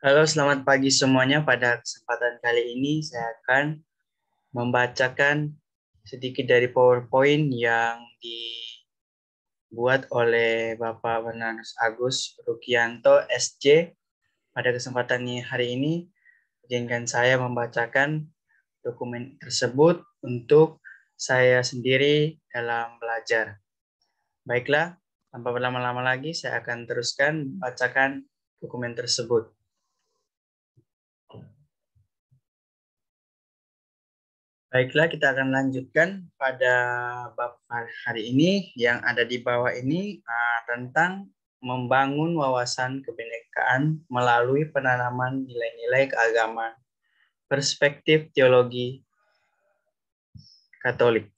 Halo, selamat pagi semuanya. Pada kesempatan kali ini saya akan membacakan sedikit dari PowerPoint yang dibuat oleh Bapak Bernardus Agus Rukianto, SC. Pada kesempatan hari ini, izinkan saya membacakan dokumen tersebut untuk saya sendiri dalam belajar. Baiklah, tanpa berlama-lama lagi, saya akan teruskan membacakan dokumen tersebut. Baiklah, kita akan lanjutkan pada bab hari ini yang ada di bawah ini tentang membangun wawasan kebinekaan melalui penanaman nilai-nilai keagamaan, perspektif teologi Katolik.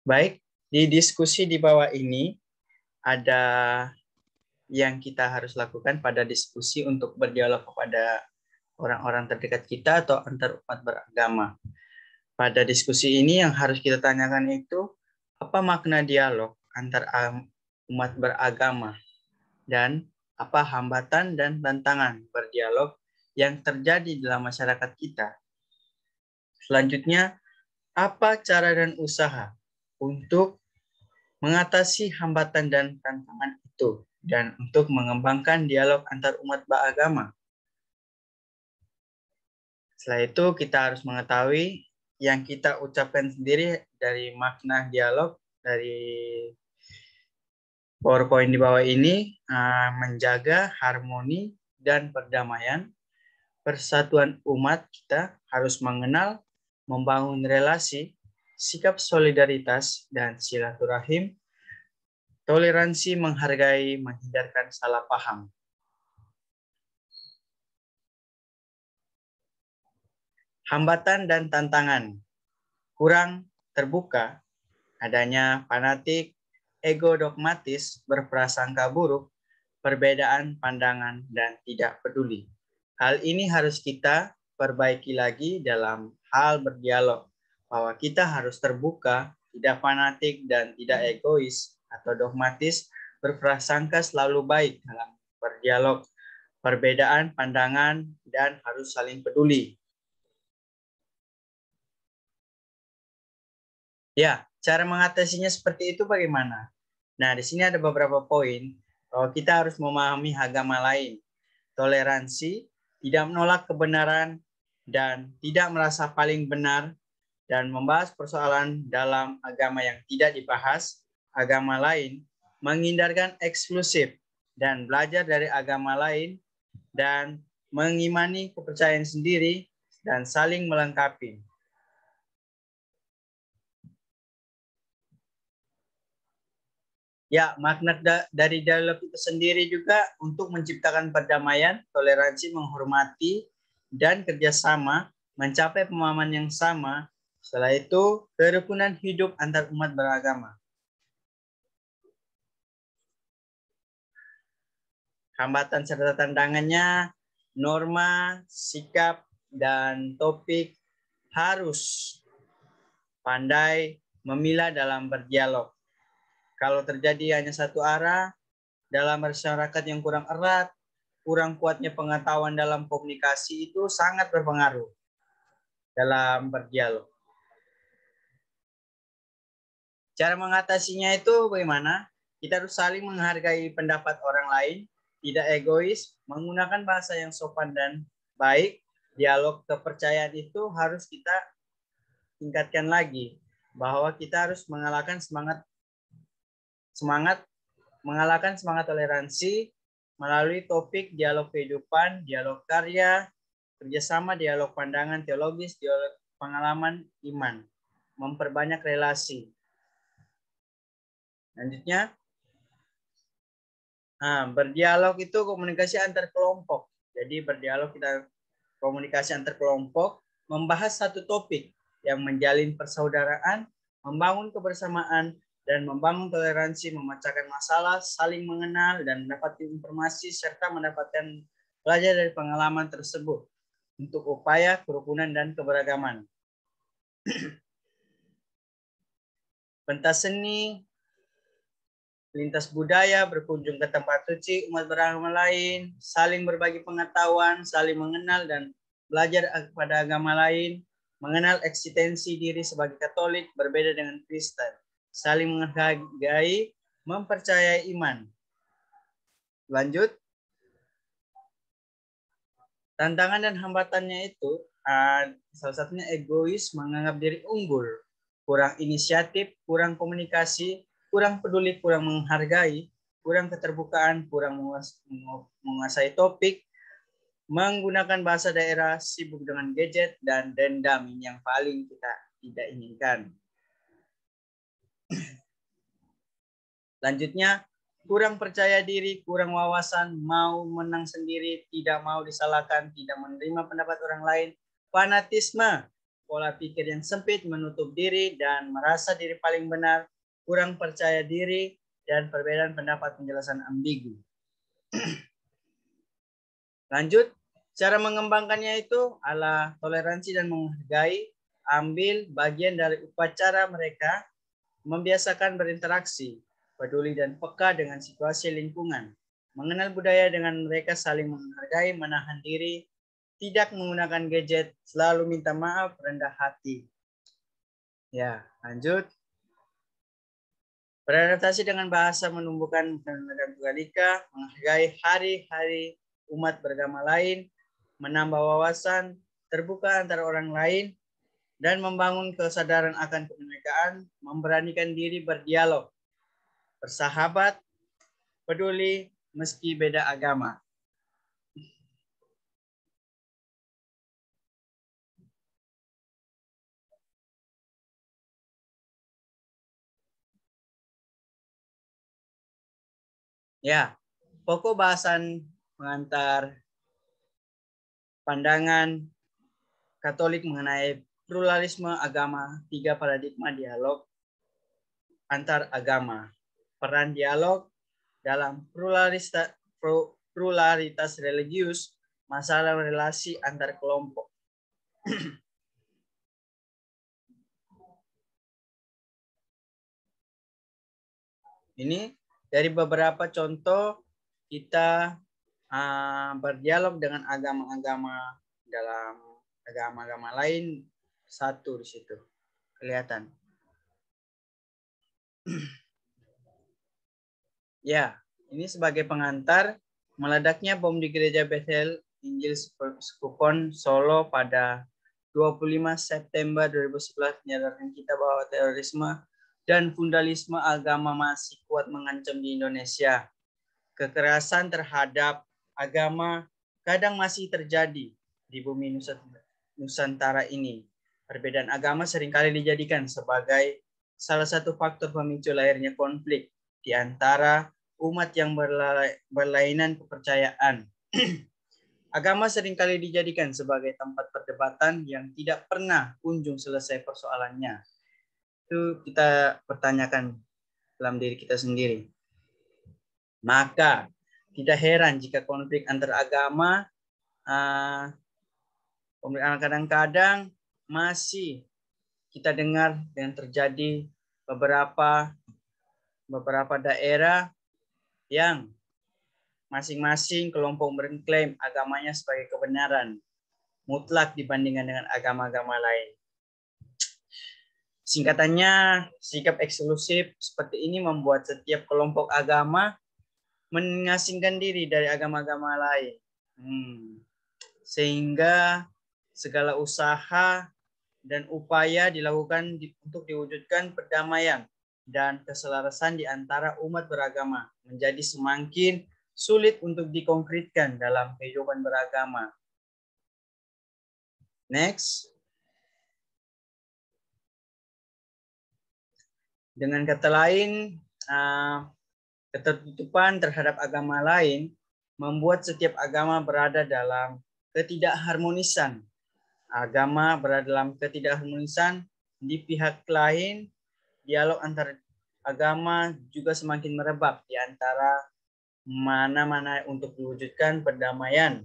Baik, di diskusi di bawah ini ada yang kita harus lakukan pada diskusi untuk berdialog kepada orang-orang terdekat kita atau antar umat beragama. Pada diskusi ini yang harus kita tanyakan itu, apa makna dialog antar umat beragama dan apa hambatan dan tantangan berdialog yang terjadi dalam masyarakat kita. Selanjutnya, apa cara dan usaha untuk mengatasi hambatan dan tantangan itu dan untuk mengembangkan dialog antar umat beragama. Setelah itu kita harus mengetahui yang kita ucapkan sendiri dari makna dialog dari PowerPoint di bawah ini, menjaga harmoni dan perdamaian, persatuan umat kita harus mengenal, membangun relasi, sikap solidaritas dan silaturahim, toleransi, menghargai, menghindarkan salah paham. Hambatan dan tantangan, kurang terbuka, adanya fanatik, ego dogmatis, berprasangka buruk, perbedaan pandangan, dan tidak peduli. Hal ini harus kita perbaiki lagi dalam hal berdialog, bahwa kita harus terbuka, tidak fanatik, dan tidak egois atau dogmatis, berprasangka selalu baik dalam berdialog, perbedaan pandangan, dan harus saling peduli. Ya, cara mengatasinya seperti itu bagaimana? Nah, di sini ada beberapa poin bahwa kita harus memahami agama lain, toleransi, tidak menolak kebenaran, dan tidak merasa paling benar, dan membahas persoalan dalam agama yang tidak dibahas, agama lain, menghindarkan eksklusif, dan belajar dari agama lain, dan mengimani kepercayaan sendiri, dan saling melengkapi. Ya, makna dari dialog itu sendiri juga untuk menciptakan perdamaian, toleransi, menghormati, dan kerjasama, mencapai pemahaman yang sama. Setelah itu, kerukunan hidup antar umat beragama. Hambatan serta tantangannya, norma, sikap, dan topik harus pandai memilah dalam berdialog. Kalau terjadi hanya satu arah, dalam masyarakat yang kurang erat, kurang kuatnya pengetahuan dalam komunikasi itu sangat berpengaruh dalam berdialog. Cara mengatasinya itu bagaimana? Kita harus saling menghargai pendapat orang lain, tidak egois, menggunakan bahasa yang sopan dan baik. Dialog kepercayaan itu harus kita tingkatkan lagi, bahwa kita harus mengalahkan semangat toleransi melalui topik dialog kehidupan, dialog karya, kerjasama, dialog pandangan teologis, dialog pengalaman iman, memperbanyak relasi. Selanjutnya, berdialog itu komunikasi antar kelompok. Jadi berdialog kita komunikasi antar kelompok, membahas satu topik yang menjalin persaudaraan, membangun kebersamaan, dan membangun toleransi, memecahkan masalah, saling mengenal, dan mendapatkan informasi, serta mendapatkan belajar dari pengalaman tersebut untuk upaya kerukunan dan keberagaman. Pentas seni lintas budaya, berkunjung ke tempat suci umat beragama lain, saling berbagi pengetahuan, saling mengenal dan belajar pada agama lain, mengenal eksistensi diri sebagai Katolik berbeda dengan Kristen, saling menghargai, mempercayai iman. Lanjut. Tantangan dan hambatannya itu salah satunya egois, menganggap diri unggul, kurang inisiatif, kurang komunikasi, kurang peduli, kurang menghargai, kurang keterbukaan, kurang menguasai topik, menggunakan bahasa daerah, sibuk dengan gadget, dan dendam yang paling kita tidak inginkan. Lanjutnya, kurang percaya diri, kurang wawasan, mau menang sendiri, tidak mau disalahkan, tidak menerima pendapat orang lain, fanatisme, pola pikir yang sempit, menutup diri, dan merasa diri paling benar, kurang percaya diri, dan perbedaan pendapat penjelasan ambigu. Lanjut, cara mengembangkannya itu adalah toleransi dan menghargai, ambil bagian dari upacara mereka, membiasakan berinteraksi, peduli dan peka dengan situasi lingkungan, mengenal budaya dengan mereka, saling menghargai, menahan diri, tidak menggunakan gadget, selalu minta maaf, rendah hati. Ya, lanjut. Beradaptasi dengan bahasa, menumbuhkan pendidikan Tunggal-Ika, menghargai hari-hari umat beragama lain, menambah wawasan, terbuka antara orang lain, dan membangun kesadaran akan kebinekaan, memberanikan diri berdialog, bersahabat, peduli, meski beda agama. Ya, pokok bahasan pengantar pandangan Katolik mengenai pluralisme agama, 3 paradigma dialog antar agama, peran dialog dalam pluralitas religius, masalah relasi antar kelompok. Ini dari beberapa contoh kita berdialog dengan agama-agama dalam agama-agama lain, satu di situ kelihatan. Ya, ini sebagai pengantar meledaknya bom di gereja Bethel Injil Sekupon Solo pada 25 September 2011 menyadarkan kita bahwa terorisme dan fundalisme agama masih kuat mengancam di Indonesia. Kekerasan terhadap agama kadang masih terjadi di bumi Nusantara ini. Perbedaan agama seringkali dijadikan sebagai salah satu faktor pemicu lahirnya konflik di antara umat yang berlainan kepercayaan. Agama seringkali dijadikan sebagai tempat perdebatan yang tidak pernah kunjung selesai persoalannya. Itu kita pertanyakan dalam diri kita sendiri. Maka tidak heran jika konflik antar agama kadang-kadang masih kita dengar yang terjadi beberapa daerah yang masing-masing kelompok mengklaim agamanya sebagai kebenaran mutlak dibandingkan dengan agama-agama lain. Singkatannya, sikap eksklusif seperti ini membuat setiap kelompok agama mengasingkan diri dari agama-agama lain. Sehingga segala usaha dan upaya dilakukan untuk diwujudkan perdamaian dan keselarasan di antara umat beragama menjadi semakin sulit untuk dikonkretkan dalam kehidupan beragama. Next. Dengan kata lain, ketertutupan terhadap agama lain membuat setiap agama berada dalam ketidakharmonisan. Agama berada dalam ketidakharmonisan, di pihak lain, dialog antar agama juga semakin merebak di antara mana-mana untuk diwujudkan perdamaian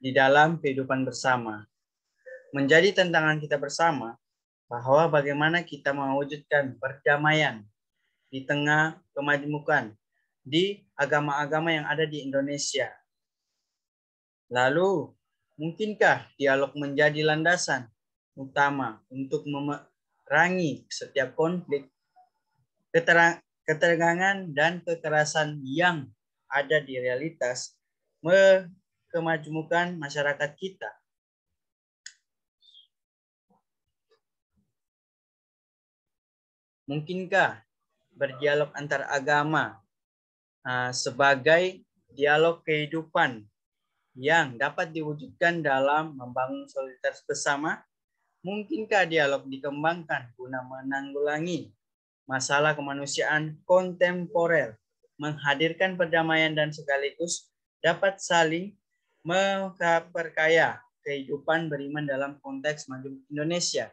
di dalam kehidupan bersama. Menjadi tantangan kita bersama bahwa bagaimana kita mewujudkan perdamaian di tengah kemajemukan di agama-agama yang ada di Indonesia. Lalu, mungkinkah dialog menjadi landasan utama untuk memerangi setiap konflik, ketegangan, dan kekerasan yang ada di realitas kemajemukan masyarakat kita? Mungkinkah berdialog antar agama sebagai dialog kehidupan yang dapat diwujudkan dalam membangun solidaritas bersama? Mungkinkah dialog dikembangkan guna menanggulangi masalah kemanusiaan kontemporer, menghadirkan perdamaian dan sekaligus dapat saling memperkaya kehidupan beriman dalam konteks maju Indonesia?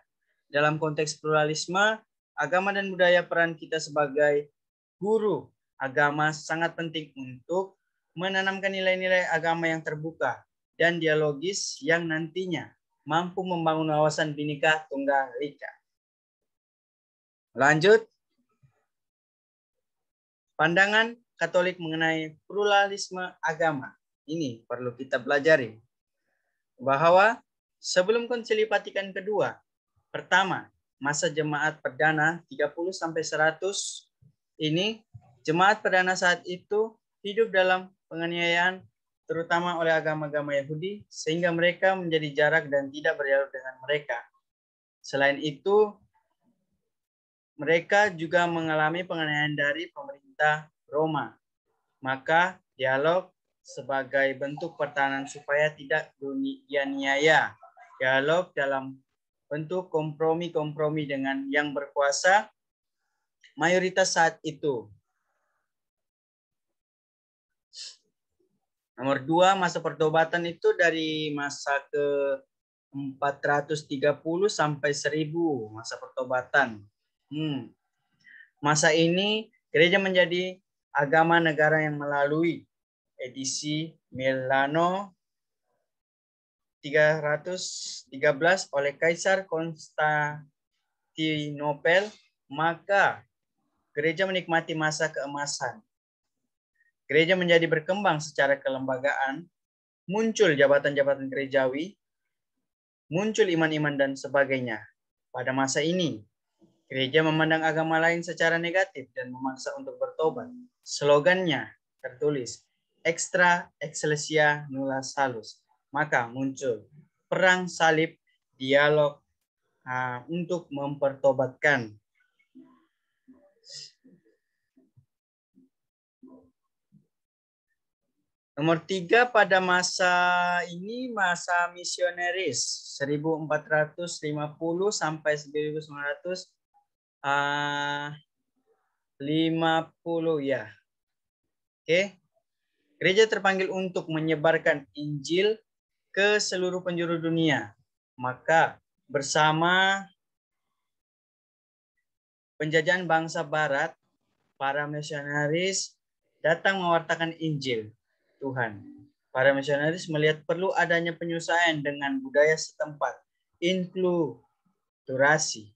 Dalam konteks pluralisme agama dan budaya, peran kita sebagai guru agama sangat penting untuk menanamkan nilai-nilai agama yang terbuka dan dialogis yang nantinya mampu membangun wawasan Bhinneka Tunggal Ika. Lanjut. Pandangan Katolik mengenai pluralisme agama. Ini perlu kita pelajari. Bahwa sebelum Konsili Vatikan kedua, pertama, masa jemaat perdana 30-100 ini, jemaat perdana saat itu hidup dalam penganiayaan terutama oleh agama-agama Yahudi sehingga mereka menjadi jarak dan tidak berdialog dengan mereka. Selain itu, mereka juga mengalami penganiayaan dari pemerintah Roma. Maka dialog sebagai bentuk pertahanan supaya tidak dianiaya. Dialog dalam bentuk kompromi-kompromi dengan yang berkuasa mayoritas saat itu. Nomor 2, masa pertobatan itu dari masa ke 430 sampai 1000 masa pertobatan. Masa ini gereja menjadi agama negara yang melalui edisi Milano 313 oleh Kaisar Konstantinopel, maka gereja menikmati masa keemasan. Gereja menjadi berkembang secara kelembagaan, muncul jabatan-jabatan gerejawi, muncul iman-iman dan sebagainya. Pada masa ini, gereja memandang agama lain secara negatif dan memaksa untuk bertobat. Slogannya tertulis, Extra Ecclesia Nulla Salus. Maka muncul perang salib, dialog untuk mempertobatkan. Nomor 3, pada masa ini masa misionaris 1450 sampai 1950 ya. Oke. Gereja terpanggil untuk menyebarkan Injil ke seluruh penjuru dunia. Maka bersama penjajahan bangsa barat, para misionaris datang mewartakan Injil Tuhan. Para misionaris melihat perlu adanya penyesuaian dengan budaya setempat, inkulturasi.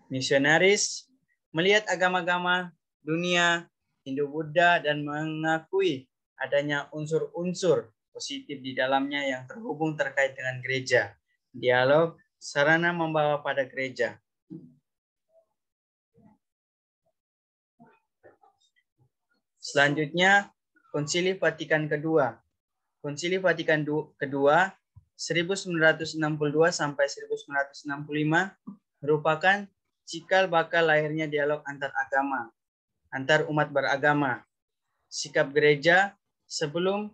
Misionaris melihat agama-agama dunia, Hindu-Buddha, dan mengakui adanya unsur-unsur positif di dalamnya yang terhubung terkait dengan gereja. Dialog sarana membawa pada gereja. Selanjutnya, Konsili Vatikan kedua. Konsili Vatikan kedua 1962 sampai 1965 merupakan cikal bakal lahirnya dialog antar agama, antar umat beragama. Sikap gereja sebelum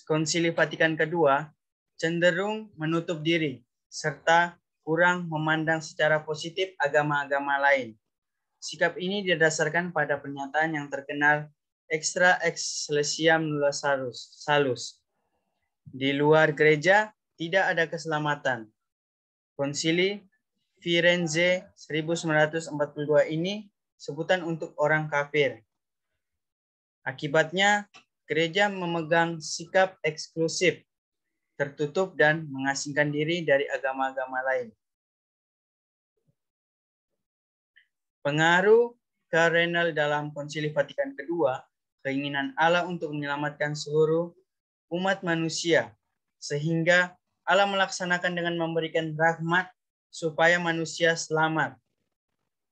Konsili Vatikan kedua cenderung menutup diri serta kurang memandang secara positif agama-agama lain. Sikap ini didasarkan pada pernyataan yang terkenal Extra Ecclesia Nulla Salus. Di luar gereja tidak ada keselamatan. Konsili Firenze 1942 ini sebutan untuk orang kafir. Akibatnya, gereja memegang sikap eksklusif, tertutup dan mengasingkan diri dari agama-agama lain. Pengaruh Renal dalam Konsili Vatikan kedua, keinginan Allah untuk menyelamatkan seluruh umat manusia, sehingga Allah melaksanakan dengan memberikan rahmat supaya manusia selamat.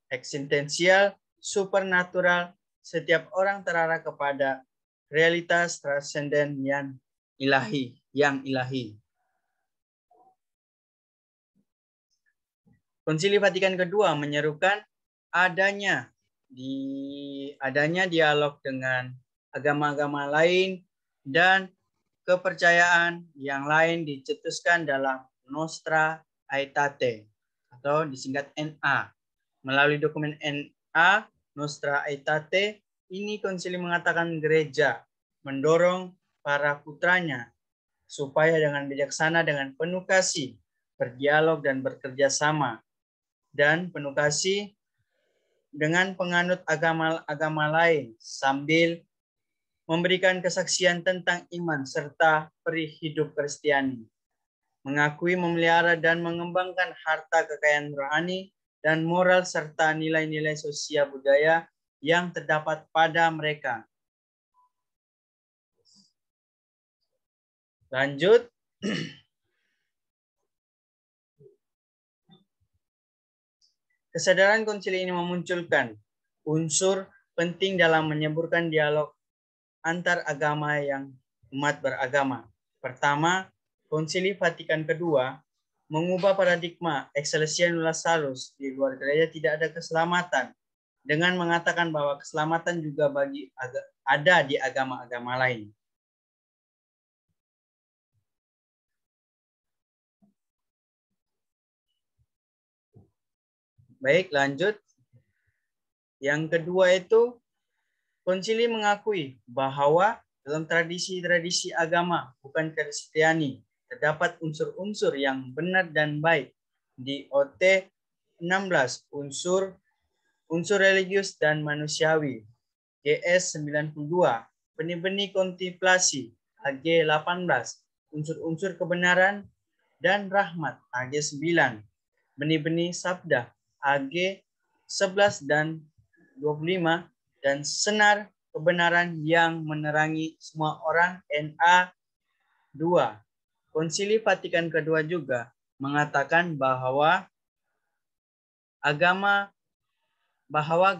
Eksistensial, supernatural, setiap orang terarah kepada realitas transenden yang ilahi. Konsili Vatikan kedua menyerukan adanya dialog dengan agama-agama lain dan kepercayaan yang lain dicetuskan dalam Nostra Aetate atau disingkat NA. Melalui dokumen NA, Nostra Aetate, ini konsili mengatakan gereja mendorong para putranya supaya dengan bijaksana dengan penuh kasih berdialog dan bekerja sama, dan penuh kasih dengan penganut agama lain sambil memberikan kesaksian tentang iman serta perih hidup Kristiani, mengakui, memelihara, dan mengembangkan harta kekayaan rohani dan moral serta nilai-nilai sosial budaya yang terdapat pada mereka. Lanjut. Kesadaran konsili ini memunculkan unsur penting dalam menyemburkan dialog antar agama yang umat beragama. Pertama, Konsili Vatikan kedua mengubah paradigma Ecclesia Universalis di luar gereja tidak ada keselamatan dengan mengatakan bahwa keselamatan juga ada di agama-agama lain. Baik, lanjut. Yang kedua itu, konsili mengakui bahwa dalam tradisi-tradisi agama, bukan Kristiani, terdapat unsur-unsur yang benar dan baik. Di OT 16, unsur religius dan manusiawi. GS 92, benih-benih kontemplasi. AG 18, unsur-unsur kebenaran dan rahmat. AG 9, benih-benih sabda. AG 11 dan 25, dan senar kebenaran yang menerangi semua orang. NA 2. Konsili Vatikan kedua juga mengatakan bahwa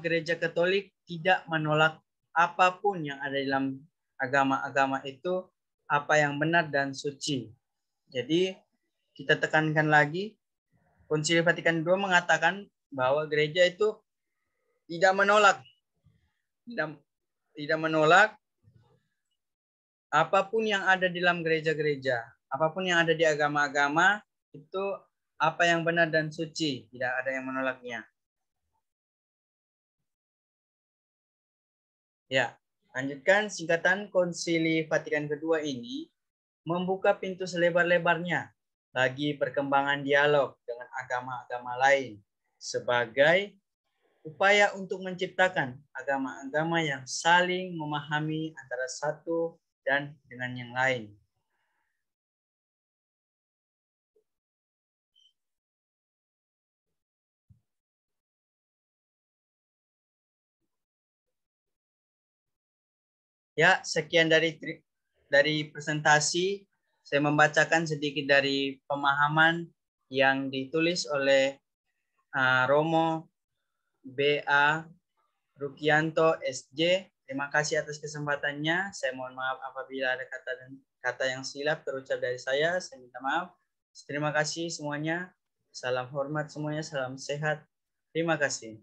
Gereja Katolik tidak menolak apapun yang ada dalam agama-agama itu, apa yang benar dan suci. Jadi kita tekankan lagi, Konsili Vatikan II mengatakan bahwa gereja itu tidak menolak apapun yang ada di dalam gereja-gereja, apapun yang ada di agama-agama itu apa yang benar dan suci, tidak ada yang menolaknya. Ya, lanjutkan. Singkatan Konsili Vatikan kedua ini membuka pintu selebar-lebarnya bagi perkembangan dialog dengan agama-agama lain sebagai upaya untuk menciptakan agama-agama yang saling memahami antara satu dan dengan yang lain. Ya, sekian dari presentasi. Saya membacakan sedikit dari pemahaman yang ditulis oleh Romo B.A. Rukianto SJ. Terima kasih atas kesempatannya. Saya mohon maaf apabila ada kata yang silap terucap dari saya. Saya minta maaf. Terima kasih semuanya. Salam hormat semuanya. Salam sehat. Terima kasih.